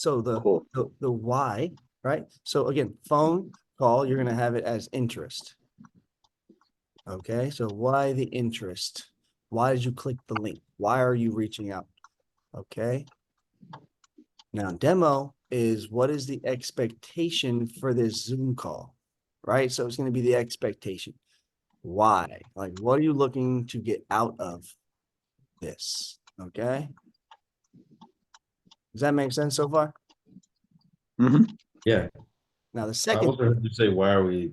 So Cool. the why, right? So again, phone call, you're gonna have it as interest. Okay, so why the interest? Why did you click the link? Why are you reaching out? Okay. Now, demo is what is the expectation for this Zoom call, right? So it's going to be the expectation. Why? Like, what are you looking to get out of this? Okay. Does that make sense so far? Mm-hmm. Yeah. Now, the I second, also heard you say, why are we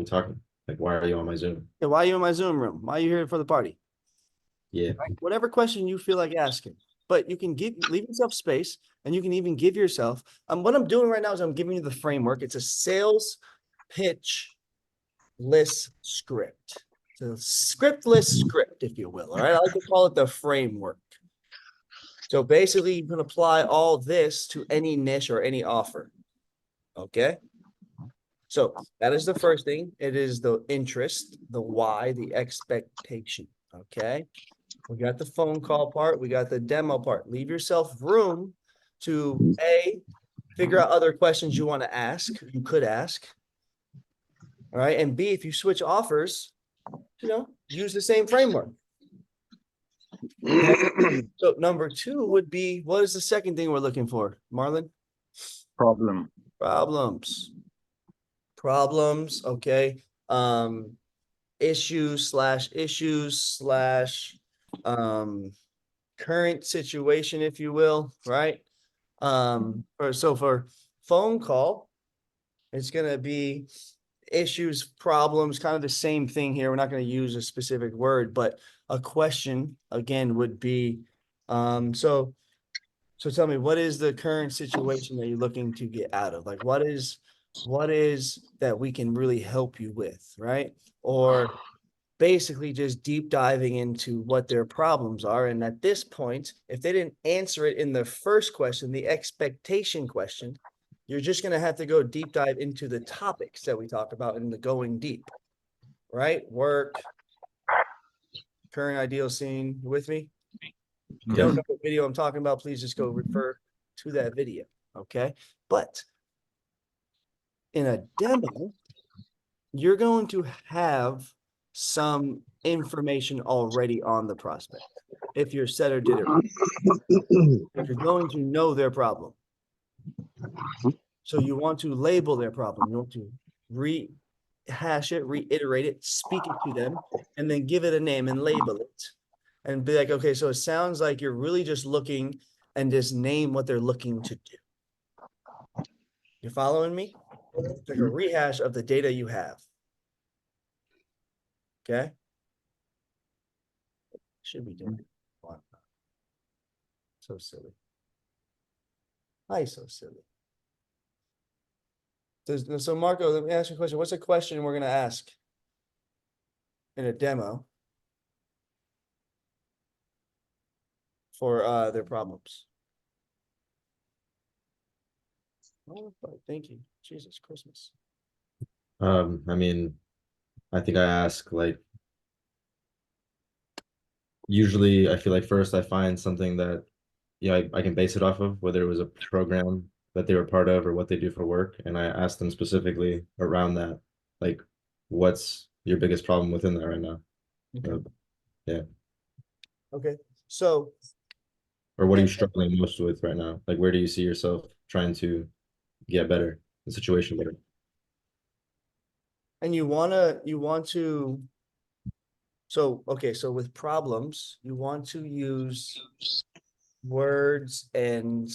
talking? Like, why are you on my Zoom? why are you in my Zoom room? Why are you here for the party? Yeah. Right? Whatever question you feel like asking, but you can leave yourself space, and you can even give yourself. What I'm doing right now is I'm giving you the framework. It's a sales pitch list script. So scriptless script, if you will. All right. I like to call it the framework. So basically, you can apply all this to any niche or any offer. Okay. So that is the first thing. It is the interest, the why, the expectation. Okay. We got the phone call part. We got the demo part. Leave yourself room to figure out other questions you want to ask. You could ask. All right. And B, if you switch offers, use the same framework. So number two would be, what is the second thing we're looking for, Marlon? Problem. Problems, okay. Issues / current situation, if you will, right? For phone call, it's gonna be issues, problems, kind of the same thing here. We're not going to use a specific word, but a question again would be, so tell me, what is the current situation that you're looking to get out of? Like, what is that we can really help you with, right? Or basically just deep diving into what their problems are. And at this point, if they didn't answer it in the first question, the expectation question, you're just going to have to go deep dive into the topics that we talk about in the going deep, right? Work, current ideal scene. You with me? If you don't know what video I'm talking about, please just go refer to that video. Okay. But in a demo, you're going to have some information already on the prospect. If your setter did it right, you're going to know their problem. So you want to label their problem. You want to rehash it, reiterate it, speak it to them, and then give it a name and label it. And be like, okay, so it sounds like you're really just looking, and just name what they're looking to do. You following me? It's like a rehash of the data you have. Okay. Should be doing it. So silly. Why so silly? So Marco, let me ask you a question. What's a question we're going to ask in a demo for their problems? Oh, thank you. Jesus, Christmas. I mean, I think I ask like, usually I feel like first I find something that, I can base it off of, whether it was a program that they were part of or what they do for work. And I ask them specifically around that, like, what's your biggest problem within that right now? Okay. Yeah. Okay. So, Or what are you struggling most with right now? Like, where do you see yourself trying to get better, the situation better? and you want to, so, okay, so with problems, you want to use words and,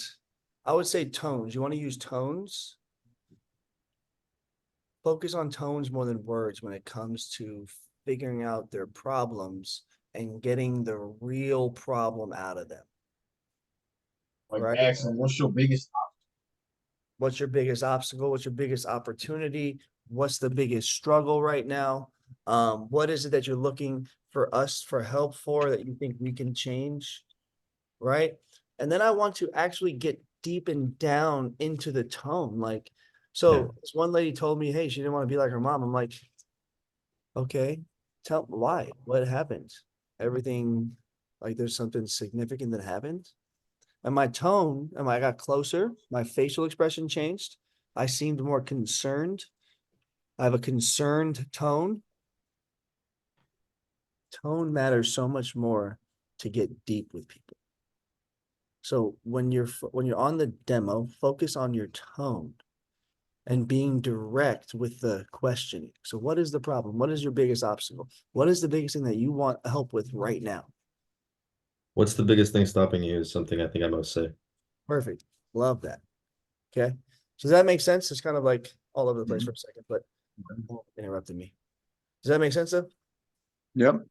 I would say, tones. You want to use tones. Focus on tones more than words when it comes to figuring out their problems and getting the real problem out of them. Like right? asking, what's your biggest What's your biggest obstacle? What's your biggest opportunity? What's the biggest struggle right now? What is it that you're looking for us for help for that you think we can change? Right. And then I want to actually get deep and down into the tone. Like, so this one lady told me, hey, she didn't want to be like her mom. I'm like, okay, tell why, what happened? Everything, like there's something significant that happened. And my tone, and I got closer, my facial expression changed. I seemed more concerned. I have a concerned tone. Tone matters so much more to get deep with people. So when you're on the demo, focus on your tone and being direct with the questioning. So what is the problem? What is your biggest obstacle? What is the biggest thing that you want help with right now? What's the biggest thing stopping you is something I think I must say. Perfect. Love that. Okay. So does that make sense? It's kind of like all over the place for a second, but interrupted me. Does that make sense though? Yep.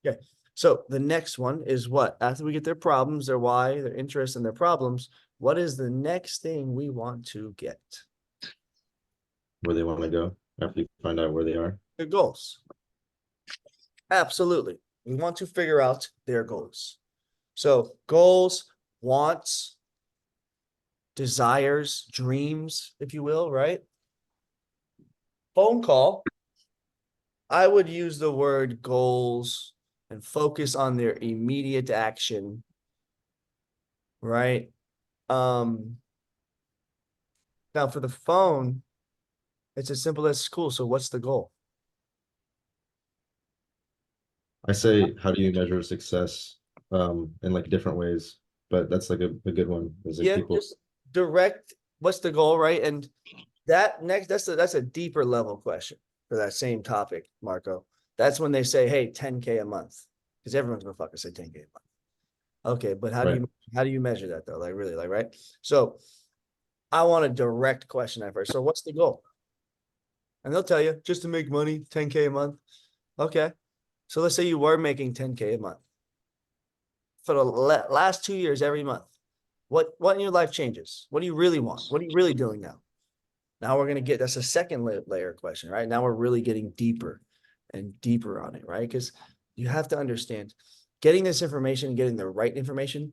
Okay. So the next one is what? After we get their problems, their why, their interests, and their problems, what is the next thing we want to get? Where they want to go after you find out where they are. Their goals. Absolutely. We want to figure out their goals. So goals, wants, desires, dreams, if you will, right? Phone call. I would use the word goals and focus on their immediate action. Right? Now for the phone, it's as simple as cool. So what's the goal? I say, how do you measure success in like different ways? But that's like a good one. Is like Yeah, people just direct, what's the goal, right? And that next, that's a deeper level question for that same topic, Marco. That's when they say, hey, 10K a month. Because everyone's gonna fucking say 10K a month. Okay, but how do you measure that though? Like really, like, right? So I want a direct question at first. So what's the goal? And they'll tell you just to make money, 10K a month. Okay. So let's say you were making 10K a month for the last 2 years, every month. What in your life changes? What do you really want? What are you really doing now? Now we're going to get, that's a second layer question, right? Now we're really getting deeper and deeper on it, right? Because you have to understand getting this information, getting the right information,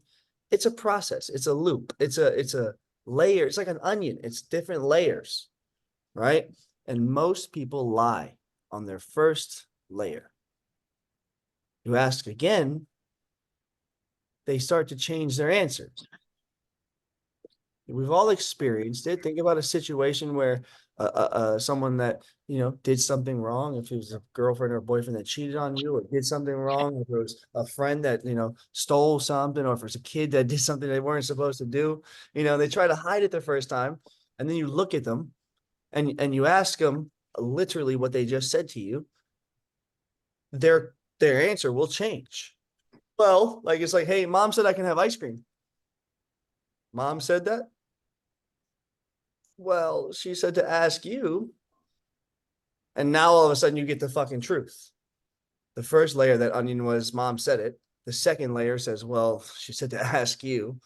it's a process. It's a loop. It's a layer. It's like an onion. It's different layers, right? And most people lie on their first layer. You ask again, they start to change their answers. We've all experienced it. Think about a situation where someone that, did something wrong, if it was a girlfriend or a boyfriend that cheated on you or did something wrong, if it was a friend that, stole something, or if it's a kid that did something they weren't supposed to do, they try to hide it the first time. And then you look at them and you ask them literally what they just said to you. Their answer will change. Well, like, it's like, hey, mom said I can have ice cream. Mom said that? Well, she said to ask you. And now all of a sudden you get the fucking truth. The first layer, that onion, was mom said it. The second layer says, well, she said to ask you.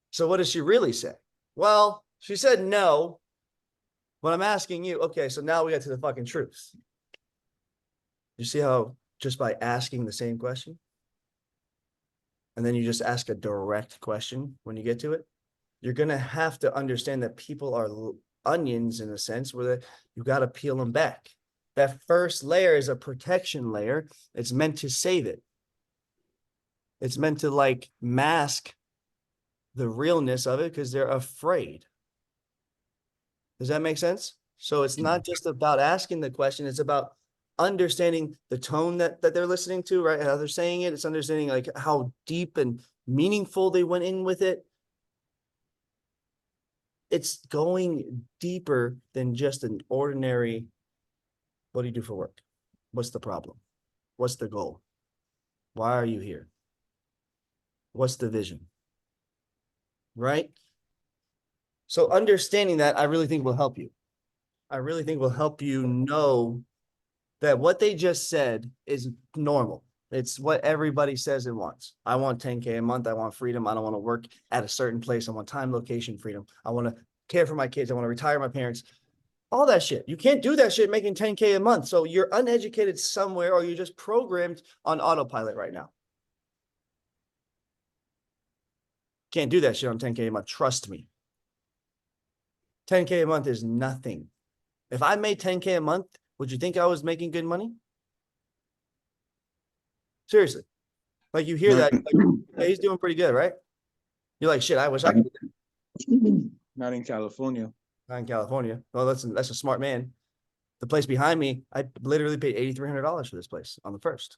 So what does she really say? Well, she said no, but I'm asking you. Okay, so now we get to the fucking truth. You see how just by asking the same question, and then you just ask a direct question when you get to it, you're going to have to understand that people are onions in a sense where you got to peel them back. That first layer is a protection layer. It's meant to save it. It's meant to like mask the realness of it because they're afraid. Does that make sense? So it's not just about asking the question. It's about understanding the tone that they're listening to, right? How they're saying it. It's understanding like how deep and meaningful they went in with it. It's going deeper than just an ordinary, what do you do for work? What's the problem? What's the goal? Why are you here? What's the vision? Right? So understanding that, I really think will help you. I really think will help you know that what they just said is normal. It's what everybody says and wants. I want 10K a month. I want freedom. I don't want to work at a certain place. I want time, location, freedom. I want to care for my kids. I want to retire my parents. All that shit. You can't do that shit making 10K a month. So you're uneducated somewhere, or you're just programmed on autopilot right now. Can't do that shit on 10K a month. Trust me. 10K a month is nothing. If I made 10K a month, would you think I was making good money? Seriously. Like, you hear that, like, hey, he's doing pretty good, right? You're like, shit, I wish I could do that. Not in California. Not in California. Well, that's a smart man. The place behind me, I literally paid $8,300 for this place on the first.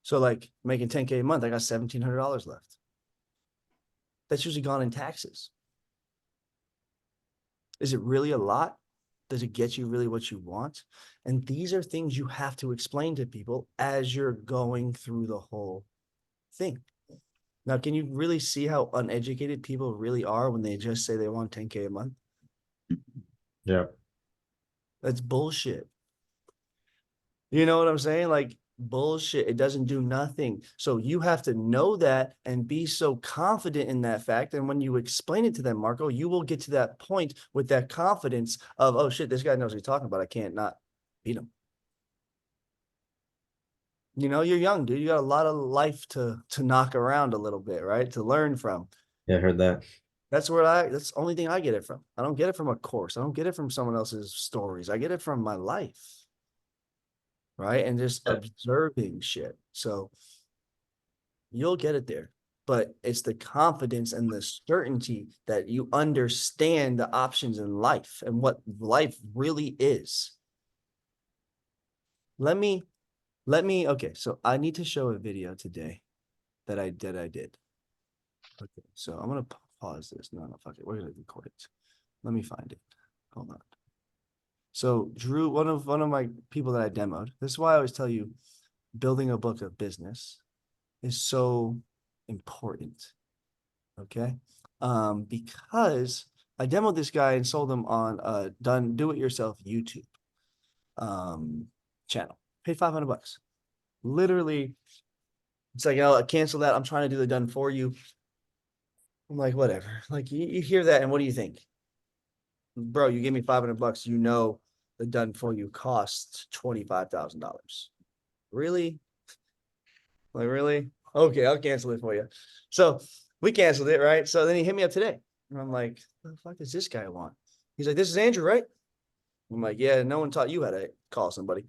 So like making 10K a month, I got $1,700 left. That's usually gone in taxes. Is it really a lot? Does it get you really what you want? And these are things you have to explain to people as you're going through the whole thing. Now, can you really see how uneducated people really are when they just say they want 10K a month? Yeah. That's bullshit. You know what I'm saying? Like bullshit. It doesn't do nothing. So you have to know that and be so confident in that fact. And when you explain it to them, Marco, you will get to that point with that confidence of, oh shit, this guy knows what he's talking about. I can't not beat him. You know, you're young, dude. You got a lot of life to knock around a little bit, right? To learn from. Yeah, I heard that. That's the only thing I get it from. I don't get it from a course. I don't get it from someone else's stories. I get it from my life. Right. And just Yeah. observing shit. So you'll get it there. But it's the confidence and the certainty that you understand the options in life and what life really is. Okay, so I need to show a video today that I did. Okay, so I'm gonna pause this. No, fuck it. We're gonna record it. Let me find it. Hold on. So Drew, one of my people that I demoed. This is why I always tell you, building a book of business is so important. Okay, because I demoed this guy and sold him on a do-it-yourself YouTube channel. Paid $500. Literally, it's like, oh, I cancel that. I'm trying to do the done for you. I'm like, whatever. Like you hear that, and what do you think? Bro, you gave me $500. You know the done for you costs $25,000. Really? Like, really? Okay, I'll cancel it for you. So we canceled it, right? So then he hit me up today. And I'm like, what the fuck does this guy want? He's like, this is Andrew, right? I'm like, yeah, no one taught you how to call somebody.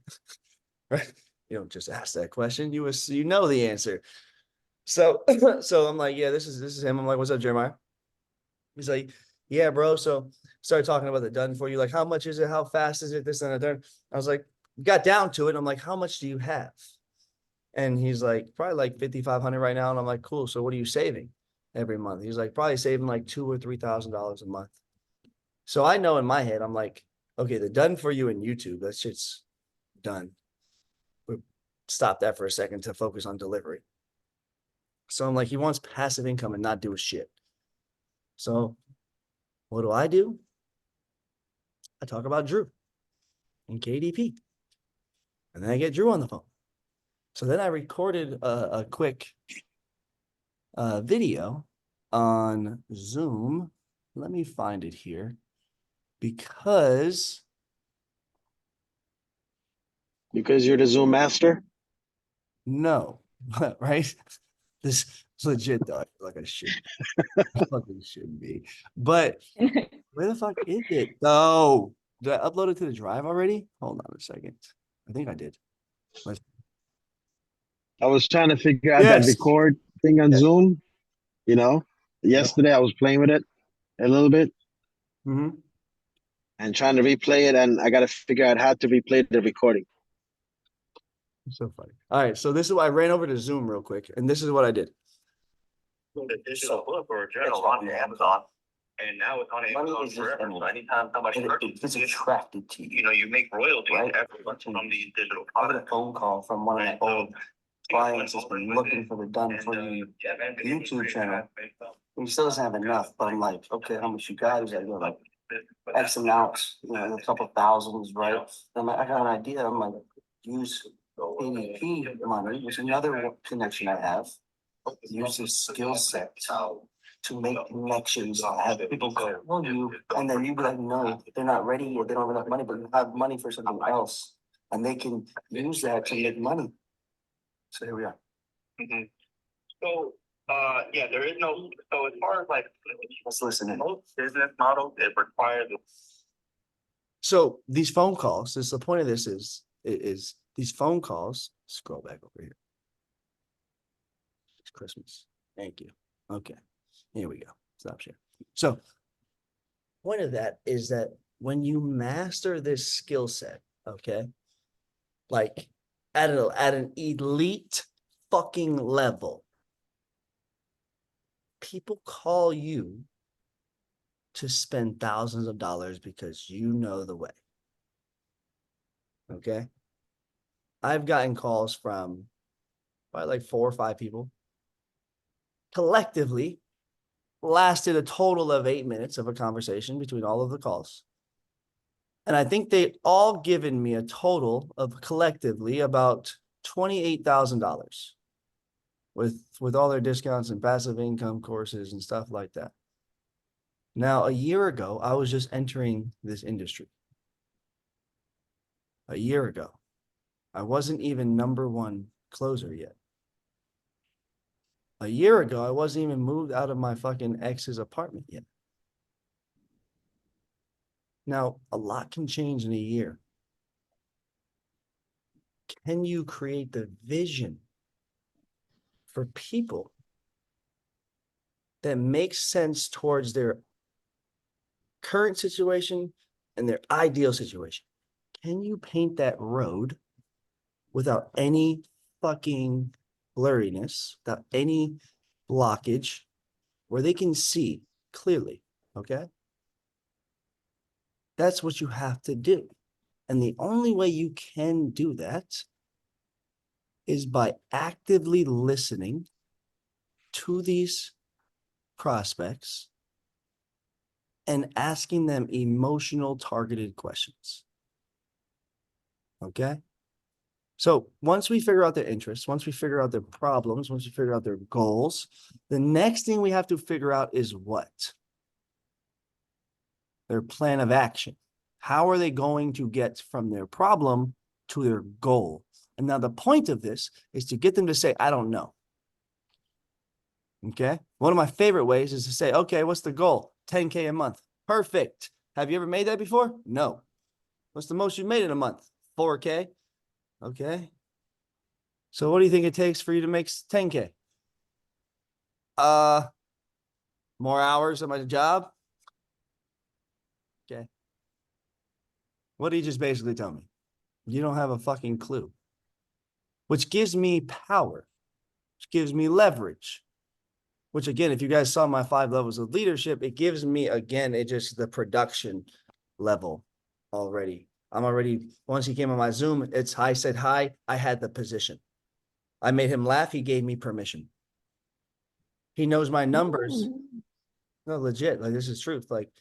Right? You don't just ask that question. You know the answer. So I'm like, yeah, this is him. I'm like, what's up, Jeremiah? He's like, yeah, bro. So started talking about the done for you. Like, how much is it? How fast is it? This and that. I was like, got down to it. I'm like, how much do you have? And he's like, probably like 5,500 right now. And I'm like, cool. So what are you saving every month? He's like, probably saving like $2,000 or $3,000 a month. So I know in my head, I'm like, okay, the done for you in YouTube, that shit's done. Stop that for a second to focus on delivery. So I'm like, he wants passive income and not do a shit. So what do? I talk about Drew and KDP. And then I get Drew on the phone. So then I recorded a quick video on Zoom. Let me find it here. Because you're the Zoom master? no, right? This is legit though. I feel like I should. I fucking shouldn't be. But where the fuck is it? Oh, did I upload it to the drive already? Hold on a second. I think I did. I was trying to figure out Yes. that record thing on Yes. Zoom. You know, yesterday I was playing with it a little bit Mm-hmm. and trying to replay it, and I got to figure out how to replay the recording. So funny. All right, so this is why I ran over to Zoom real quick, and this is what I did. The digital book or a journal on Amazon. And now it's on Amazon forever. So anytime somebody purchases it, attracted to you know, you make royalties Right. every month from these digital I got a products. phone call from one of my And so, old clients that's been looking for the done for you. yeah, man, YouTube channel. He still doesn't have enough, but I'm like, okay, how much you got? He's like, "Yo, like X amount, you know, a couple thousands, right?" I'm like, I got an idea. I'm like, use ADP money, which is another connection I have. Use this skill set to make connections, have people call you, and then you be like, no, they're not ready or they don't have enough money, but you have money for something else. And they can use that to make money. So here we are. Mhm. So, yeah, there is no, so as far as like. Let's listen in. Most business models, it requires. So these phone calls, this the point of this is these phone calls, scroll back over here. It's Christmas. Thank you. Okay. Here we go. Stop share. So point of that is that when you master this skill set, okay, like at an elite fucking level, people call you to spend thousands of dollars because you know the way. Okay. I've gotten calls from probably like 4 or 5 people. Collectively, lasted a total of 8 minutes of a conversation between all of the calls. And I think they all given me a total of collectively about $28,000 with all their discounts and passive income courses and stuff like that. Now, a year ago, I was just entering this industry. A year ago, I wasn't even #1 closer yet. A year ago, I wasn't even moved out of my fucking ex's apartment yet. Now, a lot can change in a year. Can you create the vision for people that makes sense towards their current situation and their ideal situation? Can you paint that road without any fucking blurriness, without any blockage, where they can see clearly? Okay. That's what you have to do. And the only way you can do that is by actively listening to these prospects and asking them emotional targeted questions. Okay. So once we figure out their interests, once we figure out their problems, once we figure out their goals, the next thing we have to figure out is what? Their plan of action. How are they going to get from their problem to their goal? And now the point of this is to get them to say, I don't know. Okay. One of my favorite ways is to say, okay, what's the goal? 10K a month. Perfect. Have you ever made that before? No. What's the most you made in a month? 4K. Okay. So what do you think it takes for you to make 10K? More hours at my job. Okay. What did he just basically tell me? You don't have a fucking clue. Which gives me power, which gives me leverage. Which again, if you guys saw my 5 levels of leadership, it gives me, again, it just the production level already. I'm already, once he came on my Zoom, I said hi, I had the position. I made him laugh, he gave me permission. He knows my numbers. No, legit, like this is truth. Like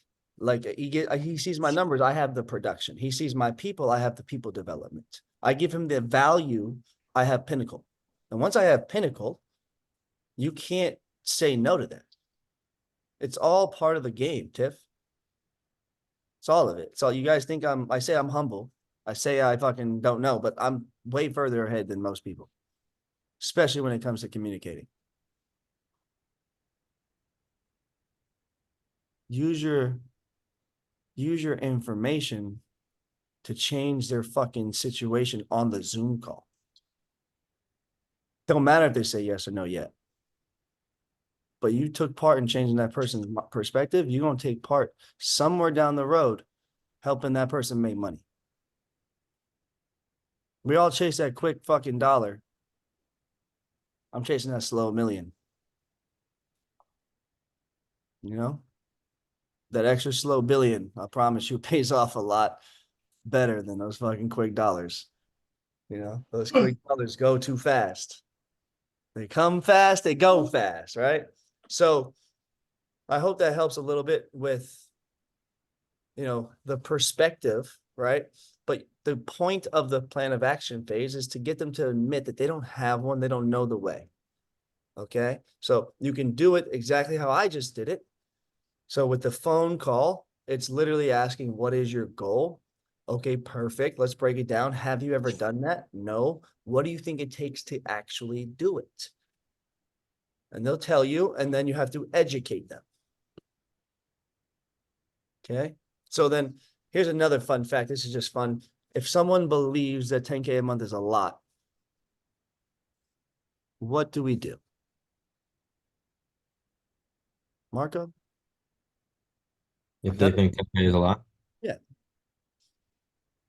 he sees my numbers, I have the production. He sees my people, I have the people development. I give him the value, I have Pinnacle. And once I have Pinnacle, you can't say no to that. It's all part of the game, Tiff. It's all of it. So you guys think I say I'm humble. I say I fucking don't know, but I'm way further ahead than most people, especially when it comes to communicating. Use your information to change their fucking situation on the Zoom call. Don't matter if they say yes or no yet. But you took part in changing that person's perspective. You're going to take part somewhere down the road helping that person make money. We all chase that quick fucking dollar. I'm chasing that slow million. You know? That extra slow billion, I promise you, pays off a lot better than those fucking quick dollars. You know, those quick dollars go too fast. They come fast, they go fast, right? So I hope that helps a little bit with, you know, the perspective, right? But the point of the plan of action phase is to get them to admit that they don't have one, they don't know the way. Okay, so you can do it exactly how I just did it. So with the phone call, it's literally asking, what is your goal? Okay, perfect. Let's break it down. Have you ever done that? No. What do you think it takes to actually do it? And they'll tell you, and then you have to educate them. Okay, so then here's another fun fact. This is just fun. If someone believes that 10K a month is a lot, what do we do? Marco? If they That- think 10K is a lot? Yeah.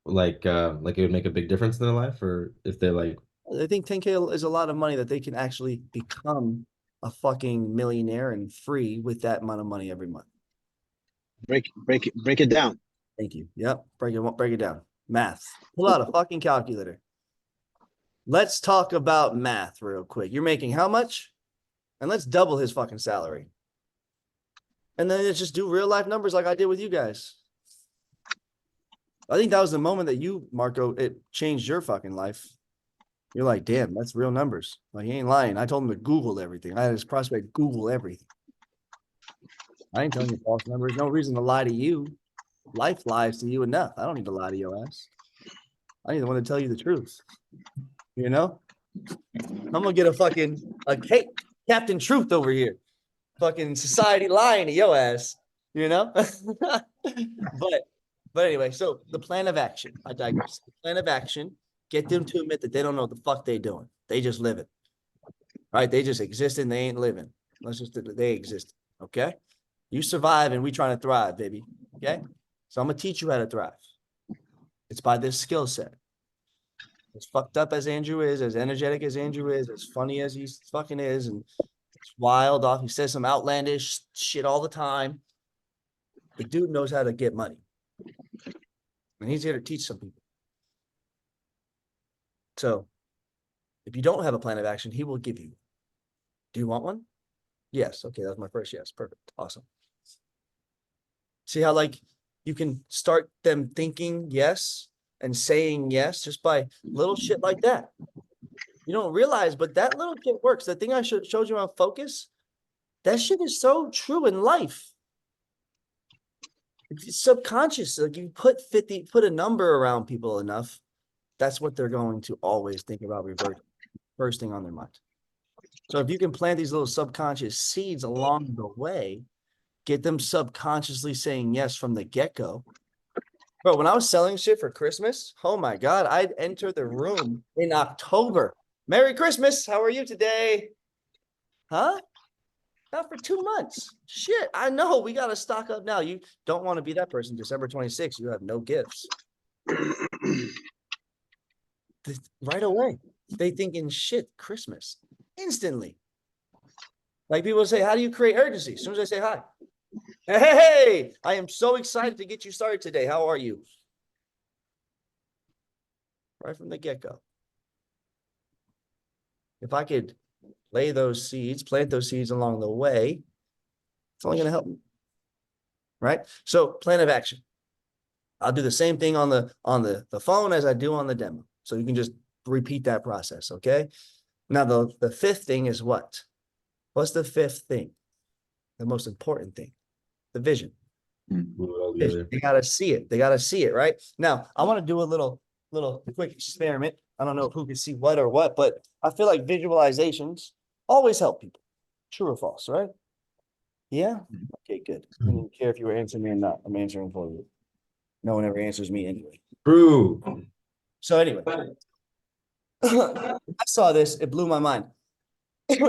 Like it would make a big difference in their life, or if they're like, I think 10K is a lot of money that they can actually become a fucking millionaire and free with that amount of money every month. Break it down. Thank you. Yep. Break it down. Math. Pull out a fucking calculator. Let's talk about math real quick. You're making how much? And let's double his fucking salary. And then let's just do real life numbers like I did with you guys. I think that was the moment that you, Marco, it changed your fucking life. You're like, damn, that's real numbers. Like, he ain't lying. I told him to Google everything. I had his prospect Google everything. I ain't telling you false numbers. No reason to lie to you. Life lies to you enough. I don't need to lie to your ass. I need the one to tell you the truth. You know? I'm gonna get hey, Captain Truth over here. Fucking society lying to your ass. You know? But anyway, so the plan of action. I digress. The plan of action. Get them to admit that they don't know what the fuck they doing. They just living. Right? They just exist and they ain't living. Let's just they exist. Okay? You survive and we trying to thrive, baby. Okay? So I'm gonna teach you how to thrive. It's by this skill set. As fucked up as Andrew is, as energetic as Andrew is, as funny as he fucking is, and it's wild off. He says some outlandish shit all the time. The dude knows how to get money. And he's here to teach some people. So if you don't have a plan of action, he will give you. Do you want one? Yes. Okay, that's my first yes. Perfect. Awesome. See how like you can start them thinking yes and saying yes just by little shit like that. You don't realize, but that little shit works. The thing I showed you on focus, that shit is so true in life. It's subconscious. Like you put a number around people enough, that's what they're going to always think about first thing on their mind. So if you can plant these little subconscious seeds along the way, get them subconsciously saying yes from the get-go. Bro, when I was selling shit for Christmas, oh my God, I'd enter the room in October. Merry Christmas. How are you today? Huh? Not for 2 months. Shit, I know. We got to stock up now. You don't want to be that person. December 26th, you have no gifts. Right away. They thinking shit, Christmas. Instantly. Like people say, how do you create urgency? As soon as I say hi. Hey, I am so excited to get you started today. How are you? Right from the get-go. If I could lay those seeds, plant those seeds along the way, it's only going to help me. Right? So plan of action. I'll do the same thing on the phone as I do on the demo. So you can just repeat that process. Okay. Now the fifth thing is what? What's the fifth thing? The most important thing, the vision. They got to see it. They got to see it. Right now, I want to do a little quick experiment. I don't know who can see what or what, but I feel like visualizations always help people. True or false, right? Yeah. Okay, good. I didn't care if you were answering me or not. I'm answering for you. No one ever answers me anyway. True. So anyway, I saw this. It blew my mind.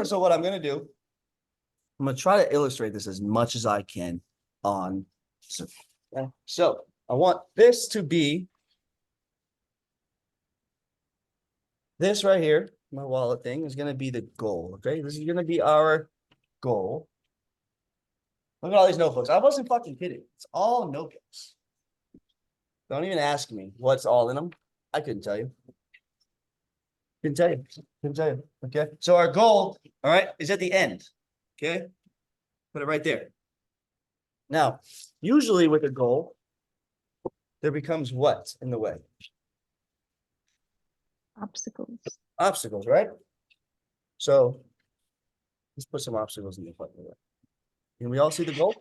So what I'm going to do, I'm going to try to illustrate this as much as I can on. So I want this to be this right here. My wallet thing is going to be the goal. Okay. This is going to be our goal. Look at all these notebooks. I wasn't fucking kidding. It's all notebooks. Don't even ask me what's all in them. I couldn't tell you. Couldn't tell you. Okay. So our goal, all right, is at the end. Okay. Put it right there. Now, usually with a goal, there becomes what in the way? Obstacles. Obstacles, right? So let's put some obstacles in the fucking way. Can we all see the goal?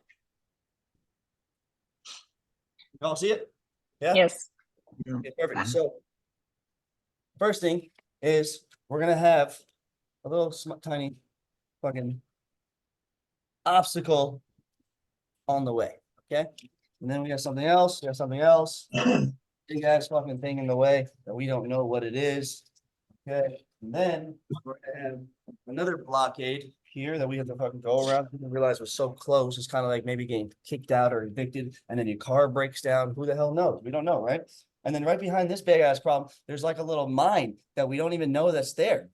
You all see it? Yeah. Yes. Okay, perfect. So first thing is we're gonna have a little tiny fucking obstacle on the way. Okay. And then we got something else. We got something else. Big ass fucking thing in the way that we don't know what it is. Okay. And then we're gonna have another blockade here that we have to fucking go around. We didn't realize was so close. It's kind of like maybe getting kicked out or evicted, and then your car breaks down. Who the hell knows? We don't know, right? And then right behind this big ass problem, there's like a little mine that we don't even know that's there.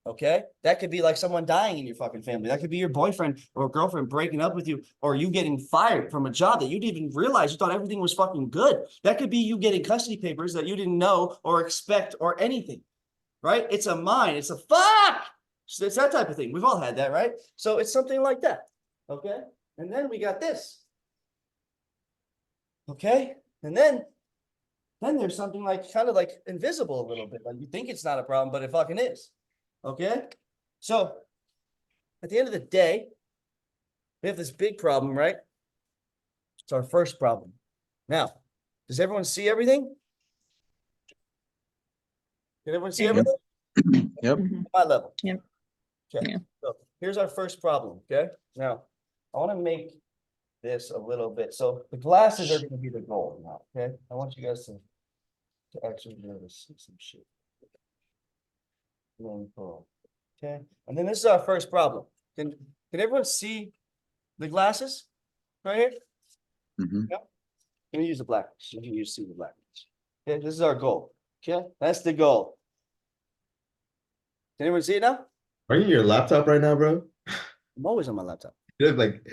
Okay, that could be like someone dying in your fucking family. That could be your boyfriend or girlfriend breaking up with you, or you getting fired from a job that you didn't even realize. You thought everything was fucking good. That could be you getting custody papers that you didn't know or expect or anything, right? It's a mine. It's a fuck. So it's that type of thing. We've all had that, right? So it's something like that. Okay, and then we got this. Okay, and then there's something like kind of like invisible a little bit. Like you think it's not a problem, but it fucking is. Okay, so at the end of the day, we have this big problem, right? It's our first problem. Now, does everyone see everything? Can everyone see Yeah. everything? Yep. My level. Yep. Okay, Yeah. so here's our first problem, okay? Now, I want to make this a little bit, so the glasses are gonna be the goal now, okay? I want you guys to actually be able to see some shit. Okay, and then this is our first problem. Can everyone see the glasses right here? Mhm. Can we use the black? So you can see the black. Okay, this is our goal. Okay, that's the goal. Can anyone see it now? Are you on your laptop right now, bro? I'm always on my laptop. You look like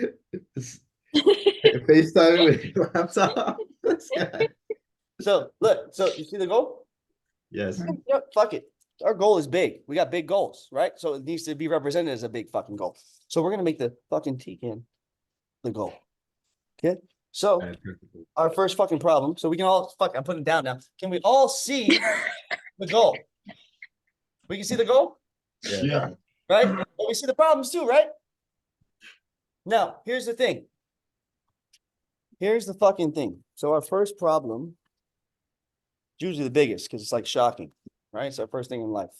FaceTime with your laptop. This guy. So look, so you see the goal? Yes. Yeah, fuck it. Our goal is big. We got big goals, right? So it needs to be represented as a big fucking goal. So we're gonna make the fucking T-can the goal. Okay, so our first fucking problem. So we can all I'm putting it down now. Can we all see the goal? We can see the goal, Yeah. right? But we see the problems too, right? Now, here's the thing. Here's the fucking thing. So our first problem is usually the biggest because it's like shocking, right? It's our first thing in life.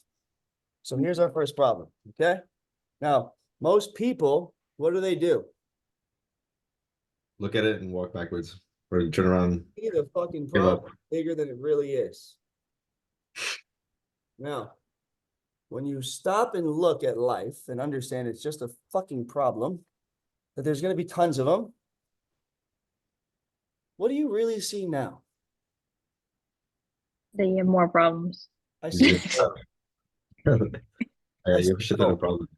So here's our first problem, okay? Now, most people, what do? Look at it and walk backwards, or you turn around. See the fucking Give up. problem bigger than it really is. Now, when you stop and look at life and understand it's just a fucking problem, that there's going to be tons of them, what do you really see now? They have more problems. I see. Yeah, you have a shit ton of problems.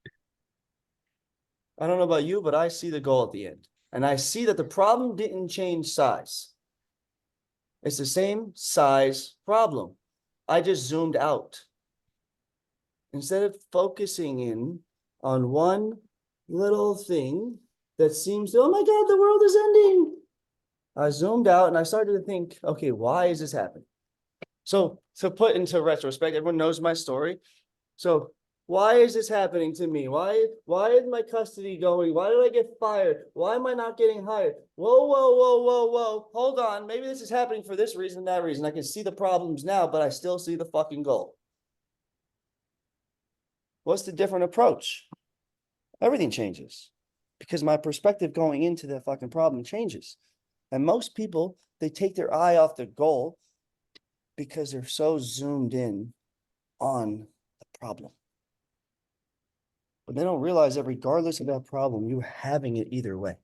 I don't know about you, but I see the goal at the end. And I see that the problem didn't change size. It's the same size problem. I just zoomed out. Instead of focusing in on one little thing that seems, oh my God, the world is ending. I zoomed out and I started to think, okay, why is this happening? So to put into retrospect, everyone knows my story. So why is this happening to me? Why is my custody going? Why did I get fired? Why am I not getting hired? Whoa. Hold on. Maybe this is happening for this reason, that reason. I can see the problems now, but I still see the fucking goal. What's the different approach? Everything changes because my perspective going into the fucking problem changes. And most people, they take their eye off the goal because they're so zoomed in on the problem. But they don't realize that regardless of that problem, you're having it either way.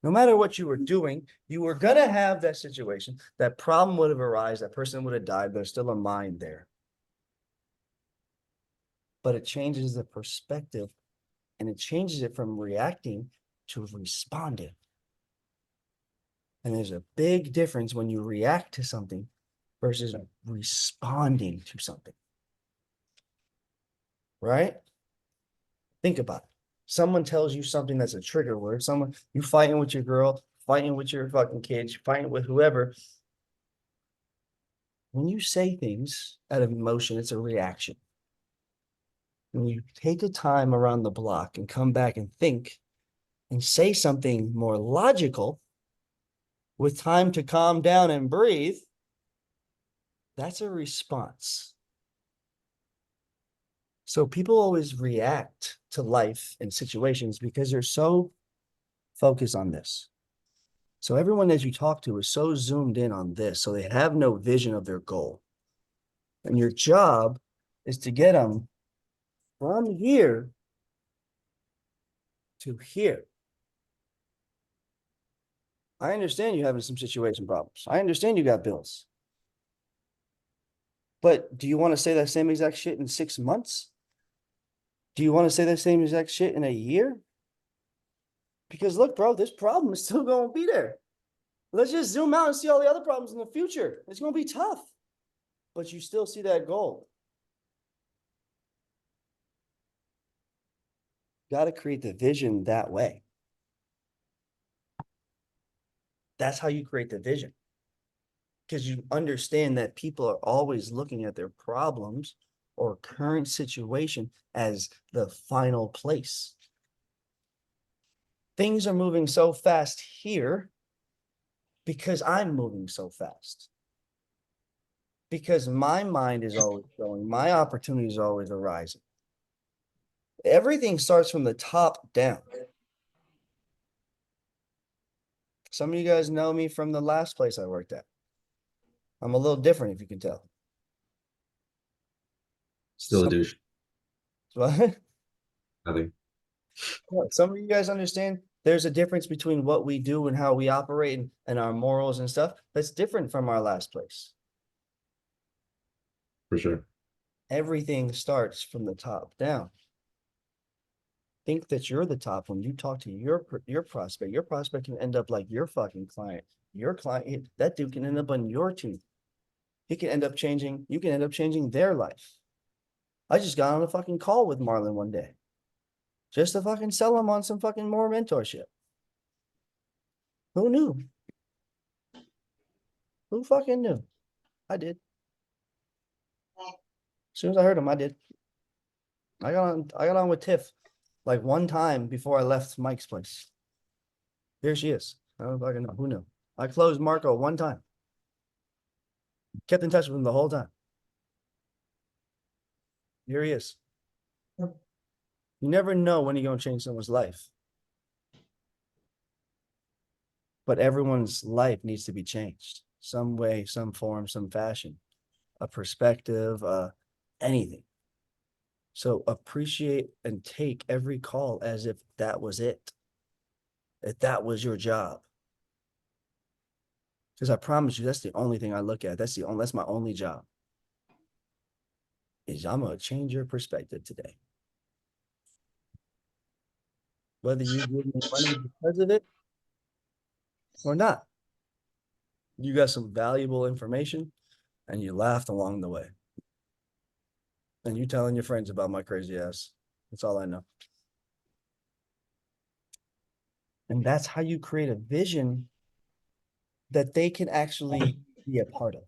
No matter what you were doing, you were going to have that situation. That problem would have arisen. That person would have died. There's still a mind there. But it changes the perspective and it changes it from reacting to responding. And there's a big difference when you react to something versus responding to something. Right? Think about it. Someone tells you something that's a trigger word. You fighting with your girl, fighting with your fucking kids, fighting with whoever. When you say things out of emotion, it's a reaction. When you take a time around the block and come back and think and say something more logical with time to calm down and breathe, that's a response. So people always react to life and situations because they're so focused on this. So everyone that you talk to is so zoomed in on this, so they have no vision of their goal. And your job is to get them from here to here. I understand you having some situation problems. I understand you got bills. But do you want to say that same exact shit in 6 months? Do you want to say that same exact shit in a year? Because look, bro, this problem is still going to be there. Let's just zoom out and see all the other problems in the future. It's going to be tough, but you still see that goal. Got to create the vision that way. That's how you create the vision. Because you understand that people are always looking at their problems or current situation as the final place. Things are moving so fast here because I'm moving so fast. Because my mind is always going, my opportunities are always arising. Everything starts from the top down. Some of you guys know me from the last place I worked at. I'm a little different, if you can tell. Still a Some- douche. What? Nothing. Some of you guys understand there's a difference between what we do and how we operate and our morals and stuff. That's different from our last place. For sure. Everything starts from the top down. Think that you're the top when you talk to your prospect. Your prospect can end up like your fucking client. Your client, that dude can end up on your team. He can end up changing, you can end up changing their life. I just got on a fucking call with Marlon one day. Just to fucking sell him on some fucking more mentorship. Who knew? Who fucking knew? I did. As soon as I heard him, I did. I got on with Tiff like one time before I left Mike's place. Here she is. I don't fucking know. Who knew? I closed Marco one time. Kept in touch with him the whole time. Here he is. You never know when you're going to change someone's life. But everyone's life needs to be changed. Some way, some form, some fashion. A perspective, anything. So appreciate and take every call as if that was it. If that was your job. Because I promise you, that's the only thing I look at. That's my only job. Is I'm going to change your perspective today. Whether you give me money because of it or not. You got some valuable information and you laughed along the way. And you telling your friends about my crazy ass. That's all I know. And that's how you create a vision that they can actually be a part of.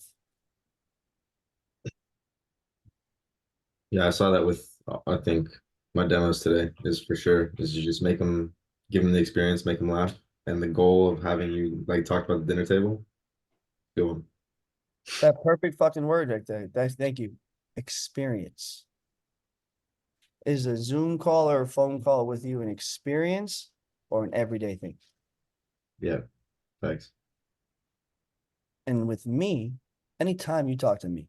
Yeah, I saw that with, I think, my demos today is for sure, is you just make them, give them the experience, make them laugh. And the goal of having you, like, talk about the dinner table, go on. That perfect fucking word right there. Thank you. Experience. Is a Zoom call or a phone call with you an experience or an everyday thing? Yeah, thanks. And with me, anytime you talk to me,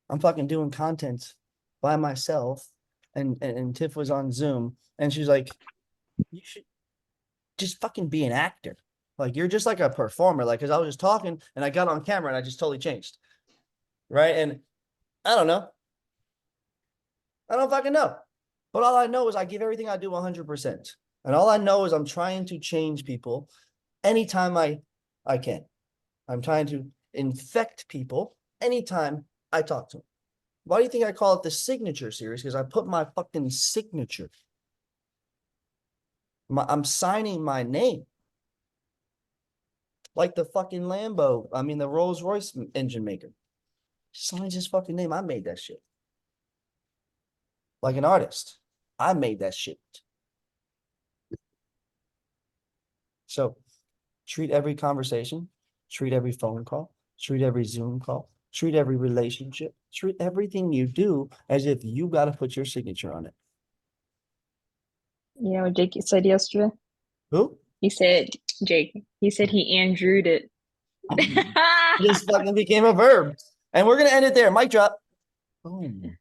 I'm fucking doing content by myself and Tiff was on Zoom and she's like, you should just fucking be an actor. Like you're just like a performer. Like, cause I was just talking and I got on camera and I just totally changed. Right. And I don't know. I don't fucking know. But all I know is I give everything I do 100%. And all I know is I'm trying to change people anytime I can. I'm trying to infect people anytime I talk to them. Why do you think I call it the signature series? Because I put my fucking signature. I'm signing my name. Like the fucking Lambo. I mean, the Rolls Royce engine maker. Signs his fucking name. I made that shit. Like an artist. I made that shit. So treat every conversation, treat every phone call, treat every Zoom call, treat every relationship, treat everything you do as if you got to put your signature on it. You know what Jake said yesterday? Who? He said, Jake, he said he Andrew'd it. This fucking became a verb. And we're going to end it there. Mic drop. Boom.